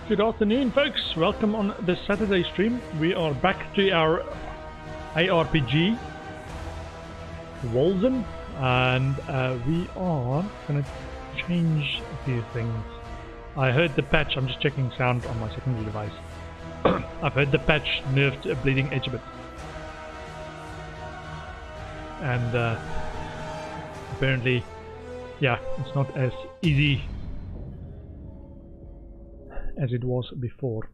Good afternoon, folks. Welcome on this Saturday stream. We are back to our ARPG, Wolcen, and we are going to change a few things. I heard the patch. I'm just checking sound on my secondary device. I've heard the patch nerfed a bleeding edge a bit, and apparently, yeah, it's not as easy as it was before.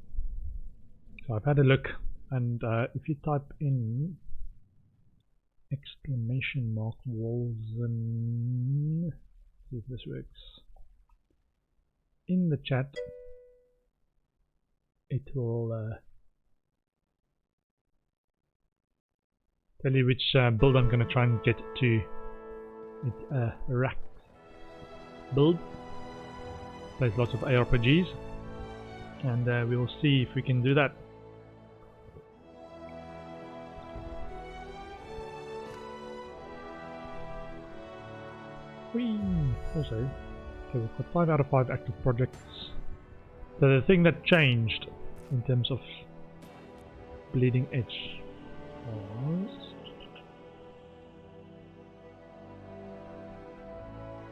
So I've had a look, and if you type in exclamation mark Wolcen, see if this works, in the chat, it will tell you which build I'm going to try and get to. It's a rack build, plays lots of ARPGs, and we will see if we can do that. Also, okay, we've got 5 out of 5 active projects. So the thing that changed in terms of bleeding edge was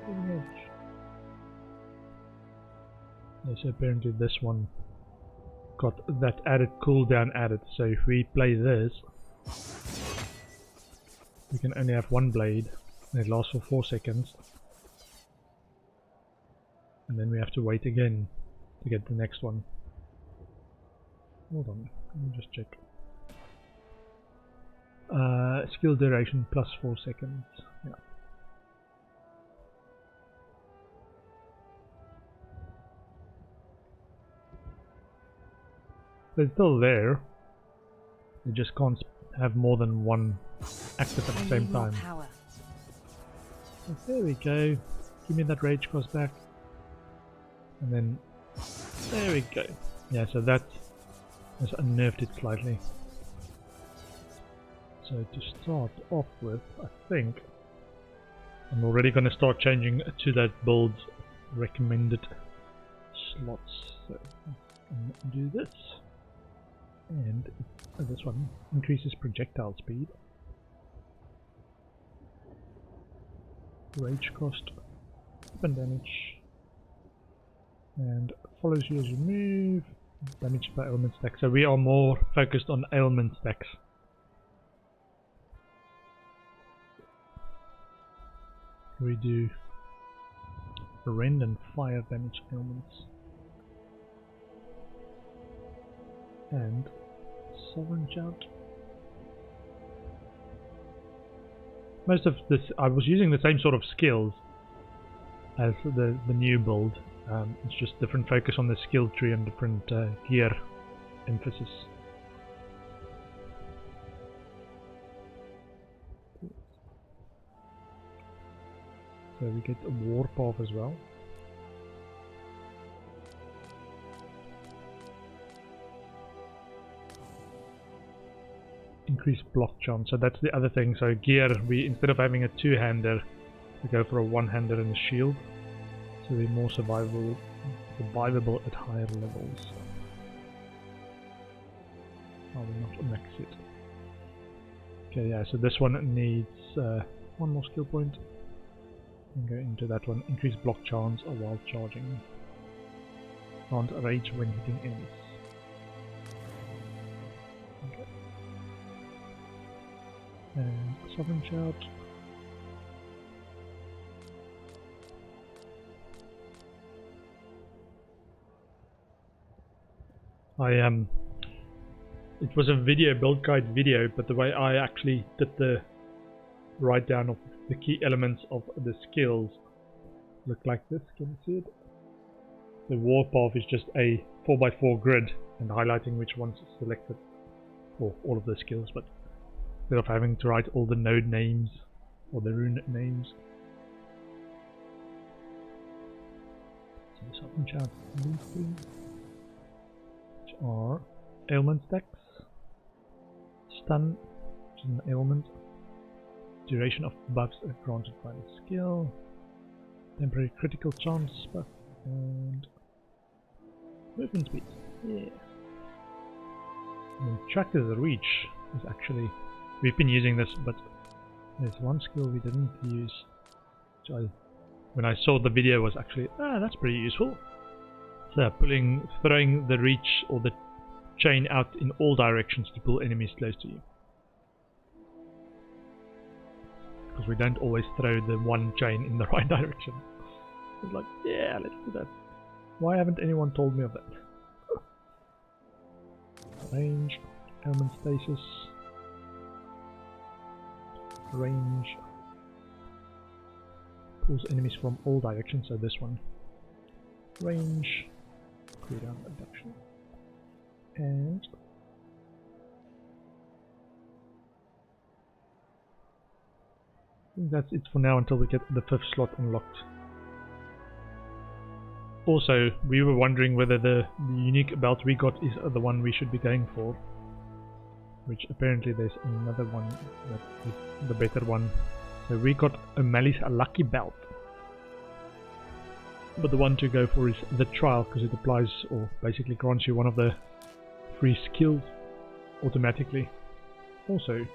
bleeding edge. Yes, apparently this one got that added cooldown added. So if we play this, we can only have one blade, and it lasts for 4 seconds. And then we have to wait again to get the next one. Hold on, let me just check. Skill duration plus 4 seconds. Yeah. So it's still there. You just can't have more than one active at the same time. So there we go. Give me that rage cost back. And then there we go. Yeah, so that has unnerved it slightly. So to start off with, I think I'm already going to start changing to that build's recommended slots. So let's do this. And this one increases projectile speed, rage cost, weapon damage, and follows you as you move, damage by ailment stack. So we are more focused on ailment stacks. We do rend and fire damage ailments, and Sovereign Shout. Most of this, I was using the same sort of skills as the new build. It's just different focus on the skill tree and different gear emphasis. So we get a war path as well. Increased block chance, so that's the other thing. So gear, we instead of having a two-hander, we go for a one-hander and a shield. So we're more survivable at higher levels. I will not max it. Okay, yeah, so this one needs one more skill point. And go into that one. Increase block chance while charging. Grant rage when hitting enemies. Okay. And Sovereign Shout. It was a video, build guide video, but the way I actually did the write down of the key elements of the skills look like this. Can you see it? The warpath is just a 4x4 grid and highlighting which ones are selected for all of the skills, but instead of having to write all the node names or the rune names. So the Sovereign Shout, which are ailment stacks, stun, which is an ailment, duration of buffs granted by the skill, temporary critical chance buff, and Movement speed. Yeah. And Tractor's reach is actually... We've been using this, but there's one skill we didn't use. Which when I saw the video was actually, that's pretty useful. So throwing the reach or the chain out in all directions to pull enemies close to you. Because we don't always throw the one chain in the right direction. It's like, yeah, let's do that. Why haven't anyone told me of that? Range, element stasis, range, pulls enemies from all directions, so this one. Range, cooldown reduction, and I think that's it for now until we get the 5th slot unlocked. Also, we were wondering whether the unique belt we got is the one we should be going for. Which apparently there's another one that is the better one. So we got a lucky belt. But the one to go for is the trial, because it applies or basically grants you one of the free skills automatically. Also, you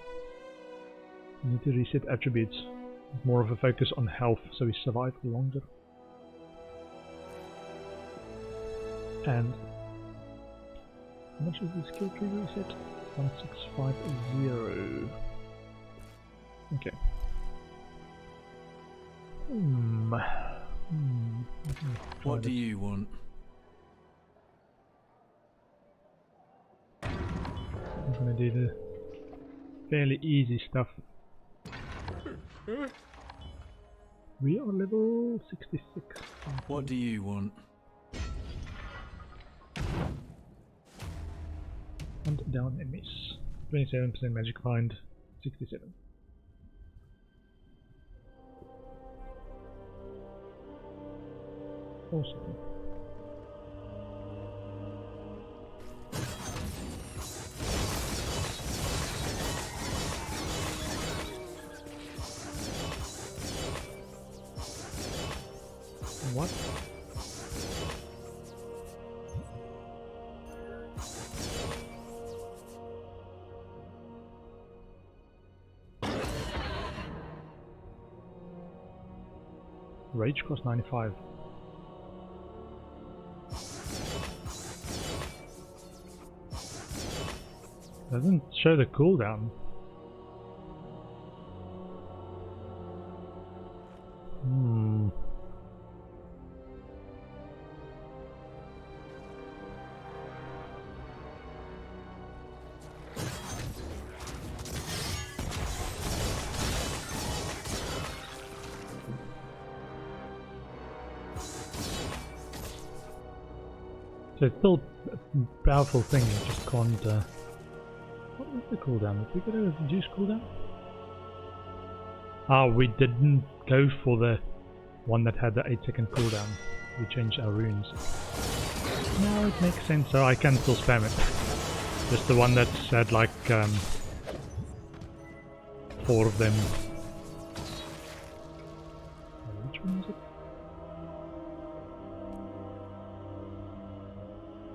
need to reset attributes. More of a focus on health so we survive longer. And how much is the skill tree reset? 1650. Okay. What do you want? I'm gonna do the fairly easy stuff. We are level 66. What do you want? Hunt down enemies. 27% magic find, 67. Awesome. What? Rage cost 95. Doesn't show the cooldown. So it's still a powerful thing, you just can't... What was the cooldown? Did we get a reduced cooldown? Ah, we didn't go for the one that had the 8-second cooldown. We changed our runes. Now it makes sense, so I can still spam it. Just the one that had like 4 of them. Which one is it?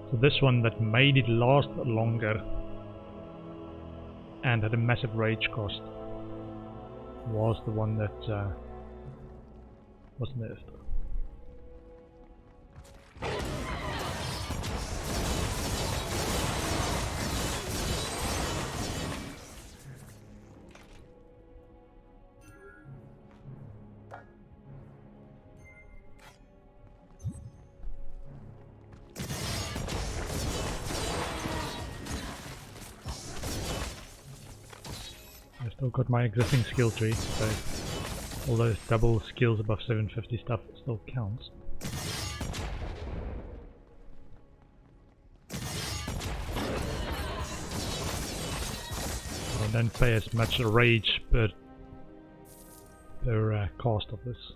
So this one that made it last longer and had a massive rage cost was the one that was nerfed. Still got my existing skill tree, so all those double skills above 750 stuff still counts. I don't pay as much rage per cost of this.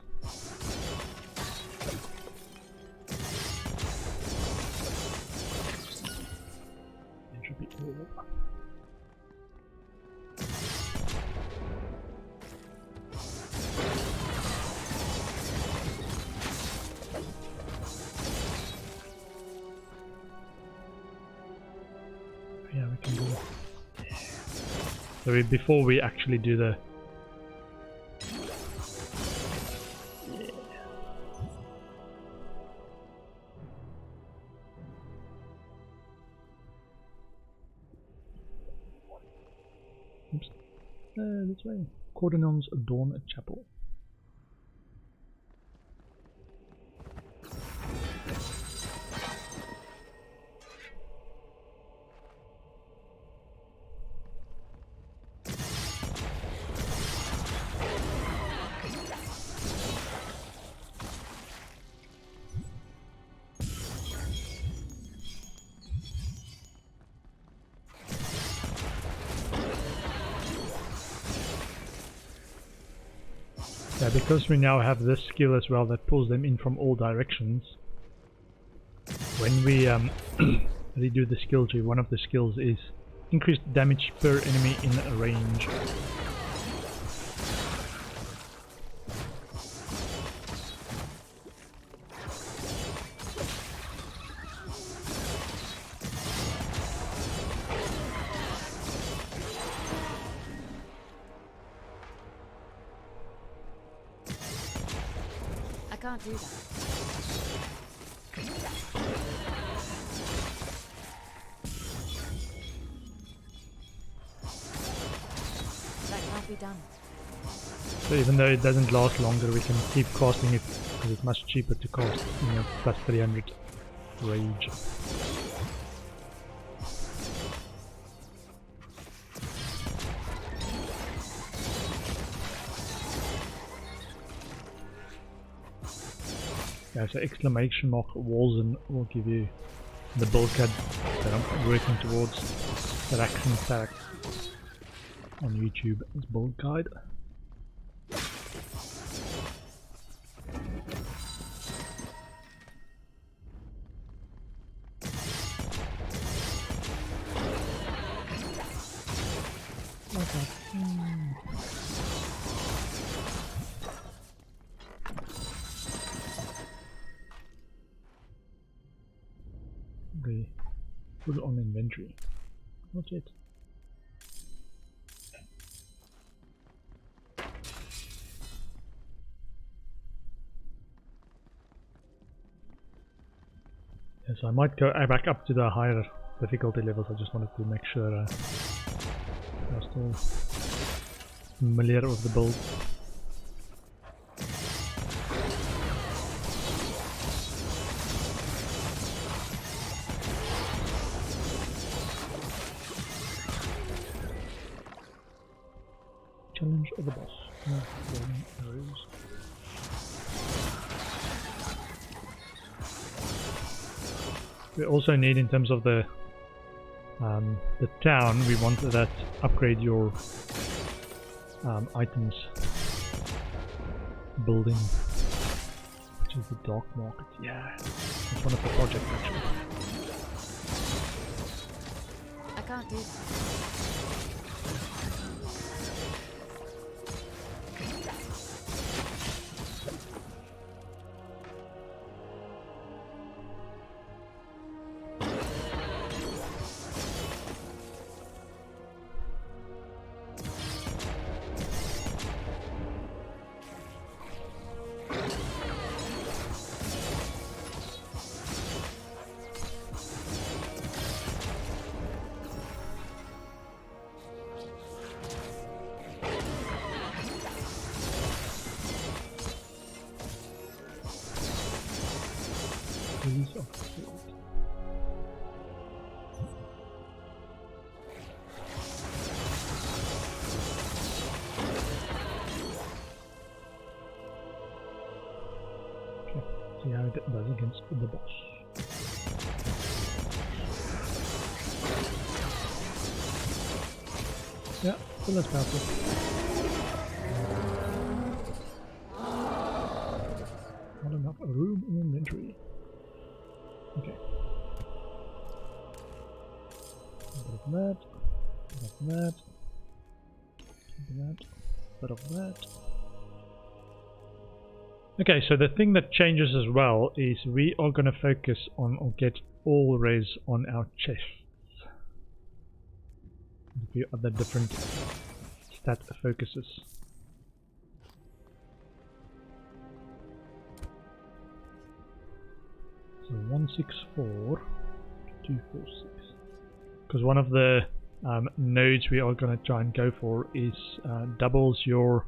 Entropy orb. Yeah, we can do it. So before we actually do the... Oops. This way. Cordonon's Dawn Chapel. Yeah, because we now have this skill as well that pulls them in from all directions. When we redo the skill tree, one of the skills is increased damage per enemy in range. I can't do that. That can't be done. So even though it doesn't last longer, we can keep casting it because it's much cheaper to cast, you know, plus 300 rage. Yeah, so exclamation mark Wolcen will give you the build guide that I'm working towards. That action stack on YouTube as build guide. Okay, put it on inventory. Not yet. Yes, I might go back up to the higher difficulty levels. I just wanted to make sure I'm still familiar with the build. Challenge of the boss. No golden arrows. We also need, in terms of the town, we want that upgrade your items building, which is the dark market. Yeah, that's one of the projects actually. I can't do that. Release of field. Okay, see how it does against the boss. Yeah, so let's pass it. Not enough room in inventory. Okay. A bit of that, a bit of that, a bit of that. Okay, so the thing that changes as well is we are going to focus on or get all res on our chests. A few other different stat focuses. So 164 to 246. Because one of the nodes we are going to try and go for is doubles your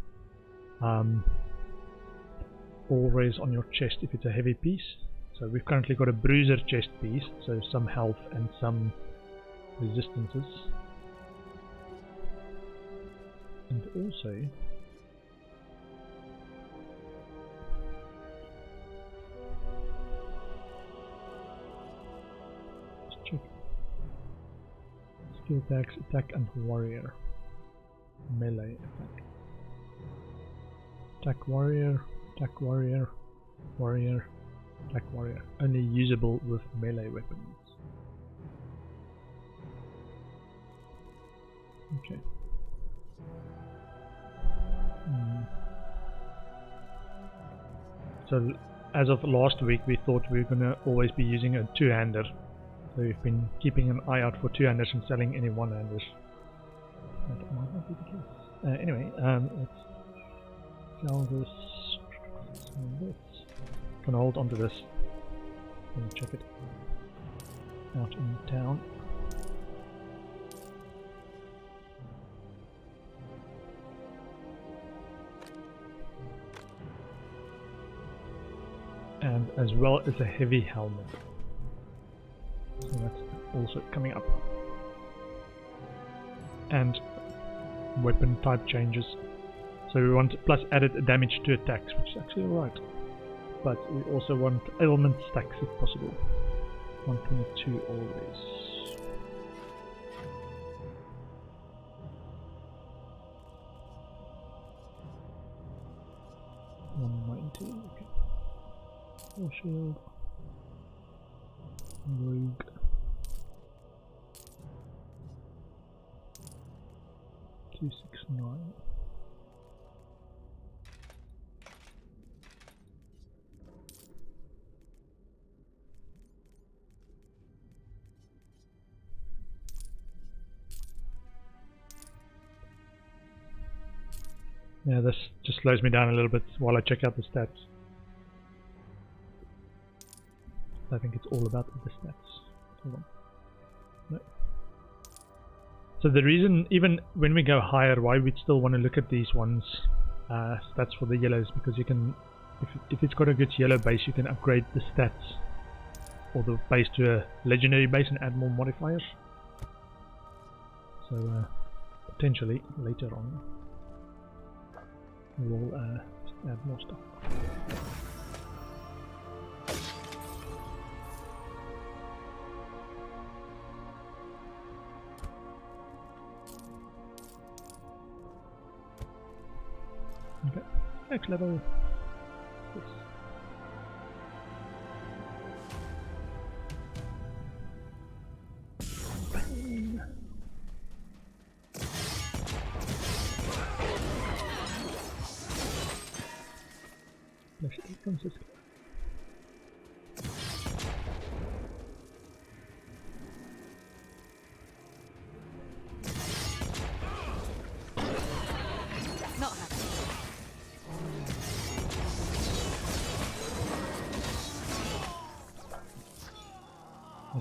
all raise on your chest if it's a heavy piece. So we've currently got a bruiser chest piece, so some health and some resistances. And also let's check skill attacks, attack and warrior, melee attack, attack warrior, attack warrior, warrior, attack warrior, only usable with melee weapons. Okay. So as of last week we thought we were gonna always be using a two-hander. So we've been keeping an eye out for two-handers and selling any one-handers. That might not be the case. Anyway, let's sell this. Sell this. Can hold on to this. Let me check it out in town. And as well as a heavy helmet. So that's also coming up. And weapon type changes. So we want plus added damage to attacks, which is actually alright. But we also want ailment stacks if possible. 122 always. Okay. Full shield. Rogue. $269. Yeah, this just slows me down a little bit while I check out the stats. I think it's all about the stats. Hold on. No. So the reason, even when we go higher, why we'd still want to look at these ones, stats for the yellows, because you can, if it's got a good yellow base, you can upgrade the stats or the base to a legendary base and add more modifiers. So potentially later on we'll add more stuff. Okay, next level. Yes. Bang. Let's see, Francisco.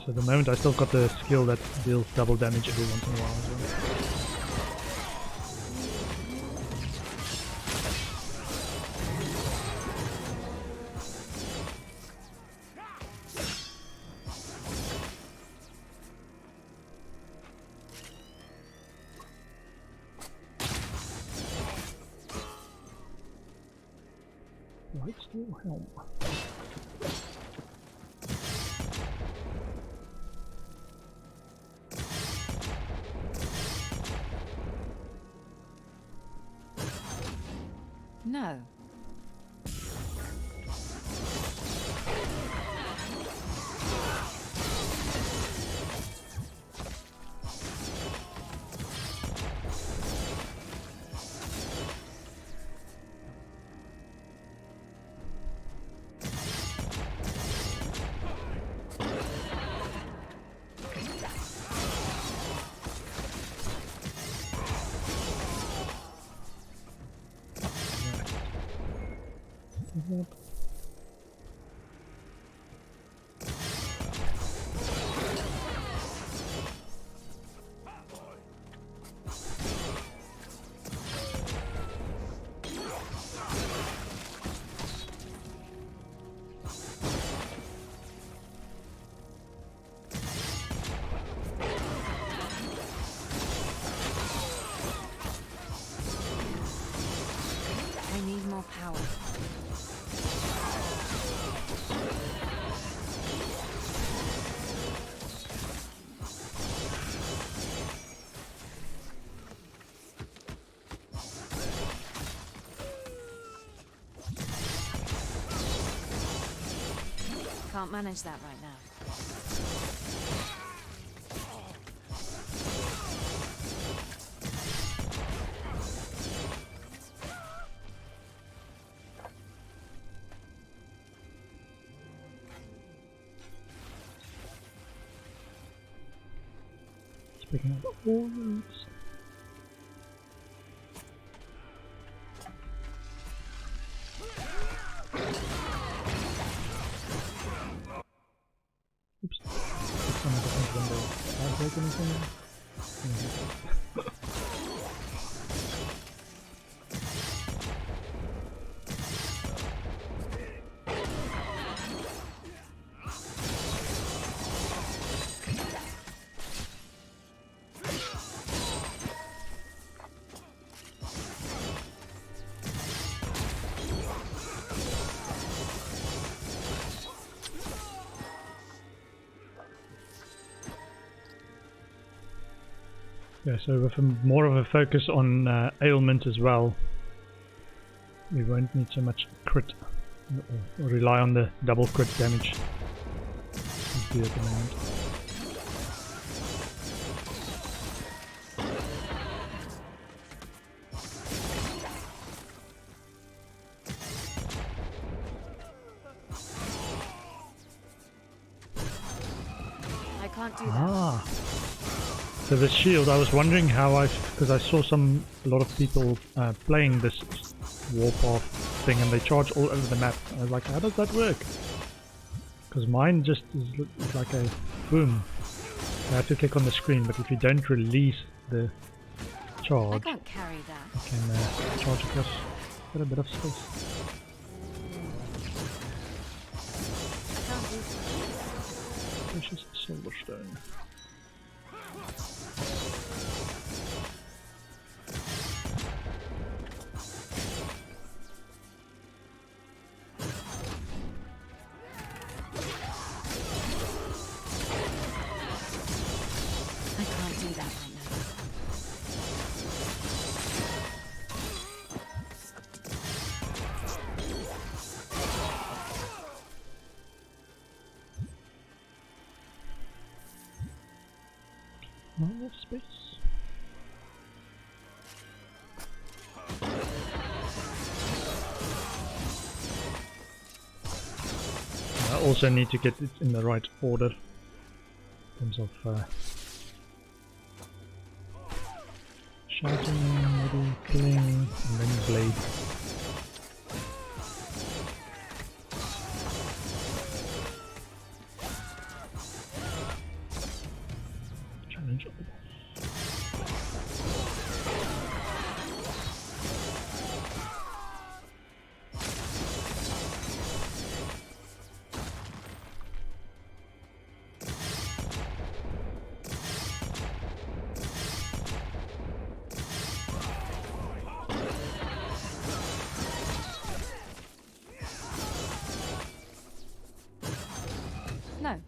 So at the moment I still got the skill that deals double damage every once in a while as well. Right, still helm. No. that. I need more power. Can't manage that right now. Picking up all roots. Oops. It's on a different window. Did I break anything? Yeah, so with more of a focus on ailment as well, we won't need so much crit, or rely on the double crit damage we do at the moment. I can't do that. Ah! So the shield, I was wondering how because I saw a lot of people playing this warpath thing and they charge all over the map. I was like, how does that work? Because mine just is like a boom. I have to click on the screen, but if you don't release the I charge, can't carry that. you can charge across quite a bit of space. I can't do that. Precious silver stone. I can't do that right now. Not enough space. I also need to get it in the right order in terms of shouting, maybe killing, and then blade. Challenge of the boss. No.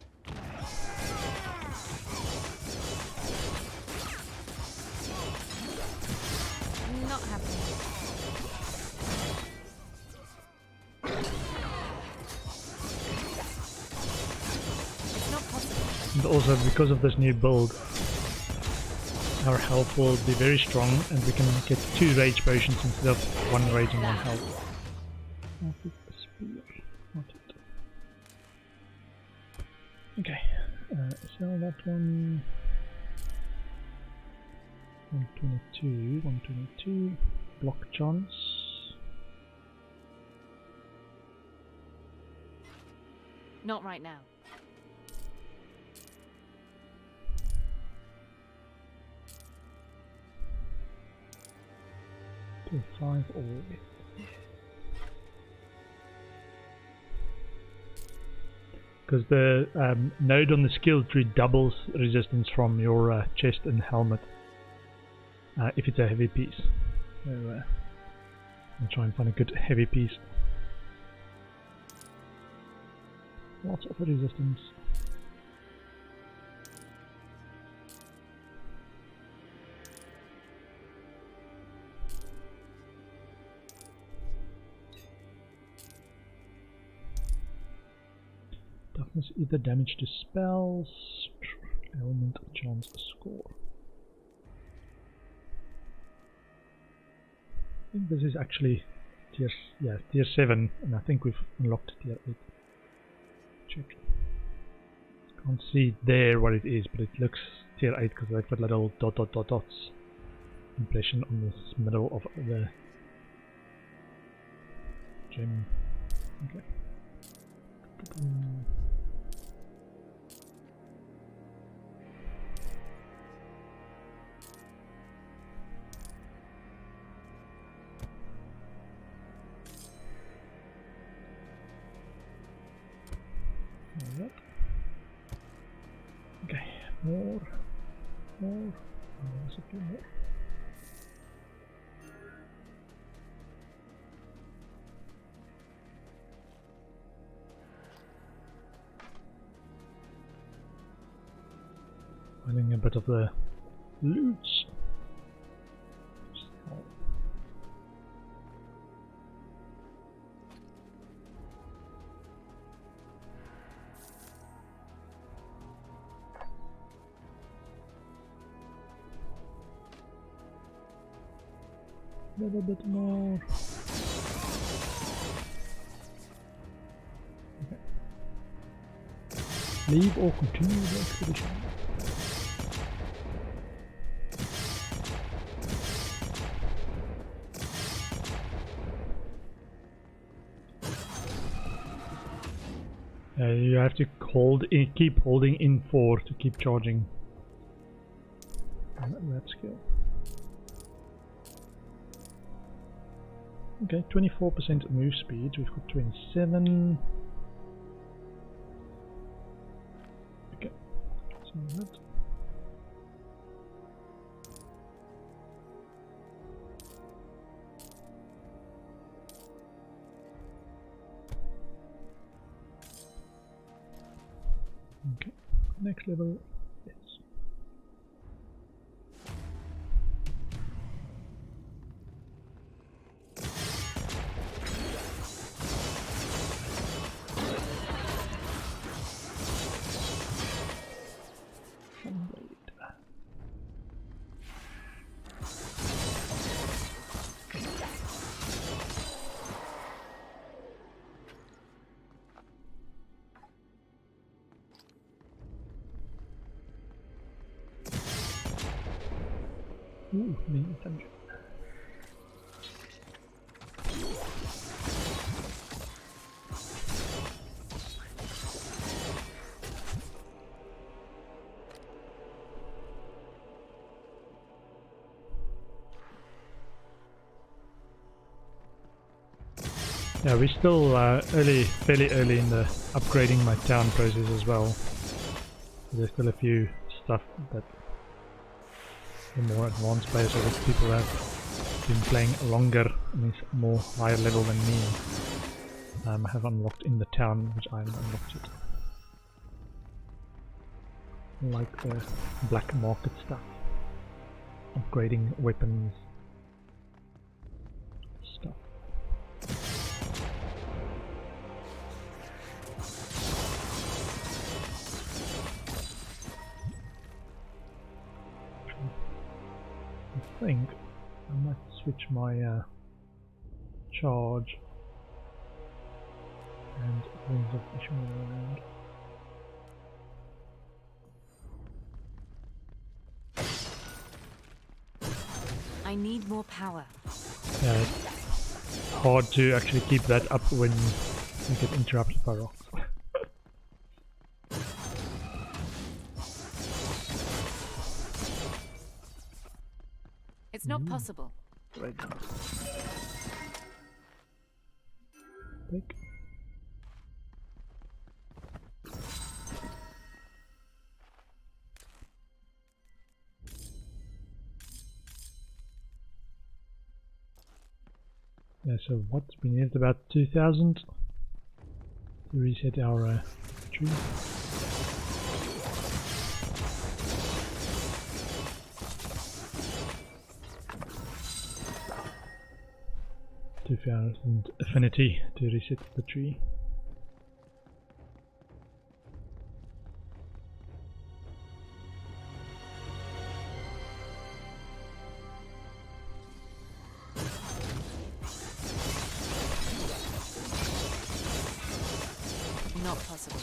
Not happening. It's not possible. And also because of this new build, our health will be very strong and we can get 2 rage potions instead of 1 rage and 1 health. I'll pick the spear, not it. Okay, sell that one. 122, block chance. Not right now. Till 5 or because the node on the skill tree doubles resistance from your chest and helmet if it's a heavy piece. So I'll try and find a good heavy piece. Lots of resistance. Toughness either damage to spells, element chance score. I think this is actually tier 7, and I think we've unlocked tier 8. Check. Can't see there what it is, but it looks tier 8 because they've got little dots impression on this middle of the gem. Okay. Okay, more, let's do more. Finding a bit of the loots. A little bit more. Okay. Leave or continue the expedition. You have to keep holding in 4 to keep charging that skill. Okay, 24% move speed, we've got 27. Okay, so that. Okay, next level, yes. Ooh, main dungeon. Yeah, we're still fairly early in the upgrading my town process as well. There's still a few stuff that the more advanced players or the people that have been playing longer and is more higher level than me have unlocked in the town, which I haven't unlocked yet. Like the black market stuff, upgrading weapons stuff. I think I might switch my charge and Wings of Ishmael around. I need more power. Yeah, it's hard to actually keep that up when you get interrupted by rocks. not possible. Right now. Take. Yeah, so what? We need about 2,000 to reset our tree. $2,000 affinity to reset the tree. Not possible.